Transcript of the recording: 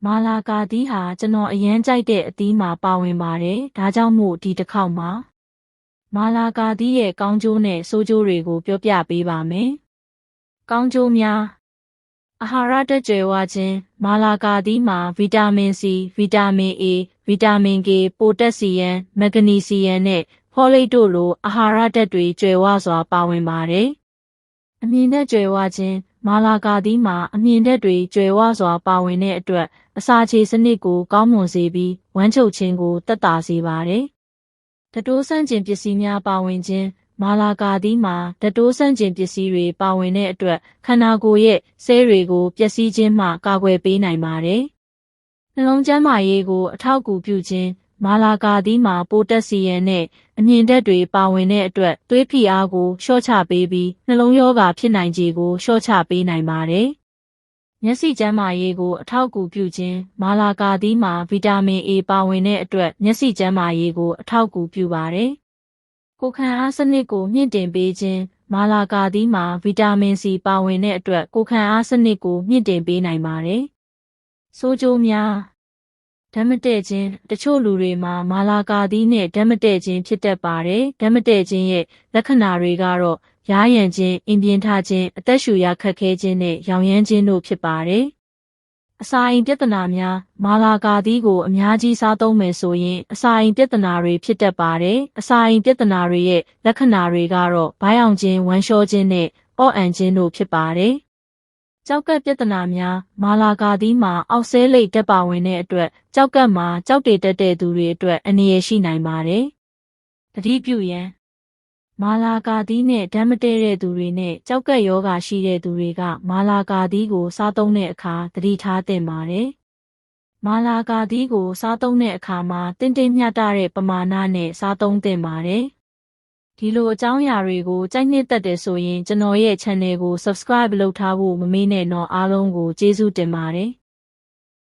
မာလာကာသီးဟာကျွန်တော်အရန်ကြိုက်တဲ့အသီးမှာပါဝင်ပါတယ်။ဒါကြောင့်မို့ဒီတစ်ခေါက်မှာမာလာကာသီးရဲ့ကောင်းကျိုးနဲ့ဆိုးကျိုးတွေကိုပြောပြပေးပါမယ်။ကောင်းကျိုးများအာဟာရဓာတ်ကြွယ်ဝခြင်းမာလာကာသီးမှာဗီတာမင် C ဗီတာမင် A ဗီတာမင် K ပိုတက်ဆီယမ်မက်ဂနီဆီယမ်နဲ့ဖောလိတ်တို့လိုအာဟာရဓာတ်တွေကြွယ်ဝစွာပါဝင်ပါတယ်။အမြင်ဓာတ်ကြွယ်ဝခြင်းမာလာကာသီးမှာအမြင်ဓာတ်တွေကြွယ်ဝစွာပါဝင်တဲ့အတွက်အစာခြေစနစ်ကိုကောင်းမွန်စေပြီးဝမ်းချုပ်ခြင်းကိုသက်သာစေပါတယ်။ဓာတ်တိုးဆန့်ကျင်ပစ္စည်းများပါဝင်ခြင်းမာလာကာသီးမှာဓာတ်တိုးဆန့်ကျင်ပစ္စည်းတွေပါဝင်တဲ့အတွက်ခန္ဓာကိုယ်ရဲ့ဆဲတွေကိုပျက်စီးခြင်းမှကာကွယ်ပေးနိုင်ပါတယ်။နှလုံးကျန်းမာရေးကိုအထောက်အကူပြုခြင်းမာလာကာသီးမှာပိုတက်ဆီယမ်နဲ့အမြင်ဓာတ်တွေပါဝင်တဲ့အတွက်သွေးဖိအားကိုလျှော့ချပေးပြီးနှလုံးရောဂါဖြစ်နိုင်ခြေကိုလျှော့ချပေးနိုင်ပါတယ်။မျက်စိကျန်းမာရေးကိုအထောက်အကူပြုခြင်းမာလာကာသီးမှာဗီတာမင် A ပါဝင်တဲ့အတွက်မျက်စိကျန်းမာရေးကိုအထောက်အကူပြုပါတယ်။ကိုယ်ခံအားစနစ်ကိုမြင့်တင်ပေးခြင်းမာလာကာသီးမှာဗီတာမင် C ပါဝင်တဲ့အတွက်ကိုယ်ခံအားစနစ်ကိုမြင့်တင်ပေးနိုင်ပါတယ်။ဆိုးကျိုးများဓာတ်မတည့်ခြင်းတချို့လူတွေမှာမာလာကာသီးနဲ့ဓာတ်မတည့်ခြင်းဖြစ်တတ်ပါတယ်။ဓာတ်မတည့်ခြင်းရဲ့လက္ခဏာတွေကတော့ယားယံခြင်းအင်ပြင်းထခြင်းအသက်ရှူရခက်ခဲခြင်းနဲ့ရောင်ရမ်းခြင်းတို့ဖြစ်ပါတယ်။အစာအိမ်ပြဿနာများမာလာကာသီးကိုအများကြီးစားသုံးမယ်ဆိုရင်အစာအိမ်ပြဿနာတွေဖြစ်တတ်ပါတယ်။အစာအိမ်ပြဿနာတွေရဲ့လက္ခဏာတွေကတော့ဗိုင်းအောင်ခြင်းဝမ်းလျှောခြင်းနဲ့အော့အန်ခြင်းတို့ဖြစ်ပါတယ်။ကျောက်ကပ်ပြဿနာများမာလာကာသီးမှာအောက်ဆဲလိပ်တက်ပါဝင်တဲ့အတွက်ကျောက်ကပ်မှာကျောက်တွေတက်တဲ့သူတွေအတွက်အန္တရာယ်ရှိနိုင်ပါတယ်။သတိပြုရန်မာလာကာသီးနဲ့ဓာတ်မတည့်တဲ့သူတွေနဲ့ကျောက်ကပ်ရောဂါရှိတဲ့သူတွေကမာလာကာသီးကိုစားသုံးတဲ့အခါသတိထားသင့်ပါတယ်။မာလာကာသီးကိုစားသုံးတဲ့အခါမှာတင့်တင့်မျှတတဲ့ပမာဏနဲ့စားသုံးသင့်ပါတယ်။ဒီလိုအကြောင်းအရာတွေကိုကြိုက်နှစ်သက်တယ်ဆိုရင်ကျွန်တော်ရဲ့ channel ကို subscribe လုပ်ထားဖို့မမေ့နဲ့တော့အားလုံးကိုကျေးဇူးတင်ပါတယ်။